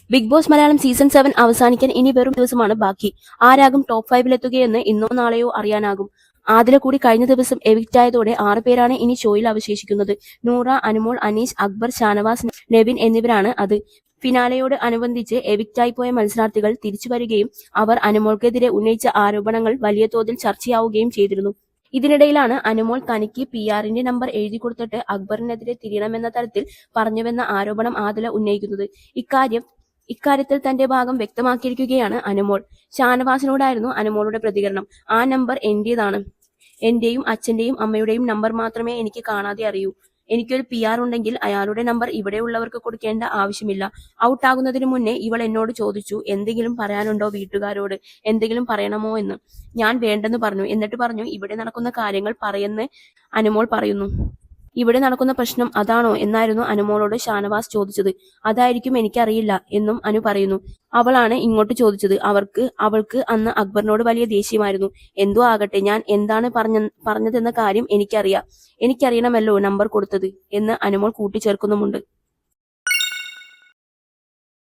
Big boss Malayalam season 7 അവസാനിക്കാൻ ഇനി വെറും ദിവസമാണ് ബാക്കി. ആരാകും ടോപ്പ് 5-ലെത്തുകയെന്ന് ഇന്നോ നാളെയോ അറിയാനാകും. ആദില കൂടി കഴിഞ്ഞ ദിവസം എവിക്റ്റ് ആയതോടെ 6 പേരാണ് ഇനി ഷോയിൽ അവശേഷിക്കുന്നത്. നൂറ, അനുമോൾ, അനീഷ്, അക്ബർ, ഷാനവാസ്, നെവിൻ എന്നിവരാണ് അത്. ഫിനാലെയോട് അനുബന്ധിച്ച് എവിക്റ്റായി പോയ മത്സരാർത്ഥികൾ തിരിച്ചു വരികയും അവർ അനുമോൾക്കെതിരെ ഉന്നയിച്ച ആരോപണങ്ങൾ വലിയ തോതിൽ ചർച്ചയാവുകയും ചെയ്തിരുന്നു. ഇതിനിടയിലാണ് അനുമോൾ തനിക്ക് PR-ന്റെ നമ്പർ എഴുതി കൊടുത്തിട്ട് അക്ബറിനെതിരെ തിരിയണമെന്ന തരത്തിൽ പറഞ്ഞുവെന്ന ആരോപണം ആദില ഉന്നയിക്കുന്നത്. ഇക്കാര്യത്തിൽ തന്റെ ഭാഗം വ്യക്തമാക്കിയിരിക്കുകയാണ് അനുമോൾ. ഷാനവാസിനോടായിരുന്നു അനുമോളുടെ പ്രതികരണം. ആ നമ്പർ എന്റേതാണ്. എന്റെയും അച്ഛന്റെയും അമ്മയുടെയും നമ്പർ മാത്രമേ എനിക്ക് കാണാതെ അറിയൂ. എനിക്കൊരു PR ഉണ്ടെങ്കിൽ അയാളുടെ നമ്പർ ഇവിടെയുള്ളവർക്ക് കൊടുക്കേണ്ട ആവശ്യമില്ല. ഔട്ടാകുന്നതിന് മുന്നേ ഇവൾ എന്നോട് ചോദിച്ചു, എന്തെങ്കിലും പറയാനുണ്ടോ വീട്ടുകാരോട്, എന്തെങ്കിലും പറയണമോ എന്ന്. ഞാൻ വേണ്ടെന്ന് പറഞ്ഞു. എന്നിട്ട് പറഞ്ഞു ഇവിടെ നടക്കുന്ന കാര്യങ്ങൾ പറയെന്ന് അനുമോൾ പറയുന്നു. ഇവിടെ നടക്കുന്ന പ്രശ്നം അതാണോ എന്നായിരുന്നു അനുമോളോട് ഷാനവാസ് ചോദിച്ചത്. അതായിരിക്കും, എനിക്കറിയില്ല എന്നും അനു പറയുന്നു. അവളാണ് ഇങ്ങോട്ട് ചോദിച്ചത്. അവൾക്ക് അന്ന് അക്ബറിനോട് വലിയ ദേഷ്യമായിരുന്നു. എന്തോ ആകട്ടെ, ഞാൻ എന്താണ് പറഞ്ഞതെന്ന കാര്യം എനിക്കറിയണമല്ലോ നമ്പർ കൊടുത്തത് എന്ന് അനുമോൾ കൂട്ടിച്ചേർക്കുന്നുമുണ്ട്.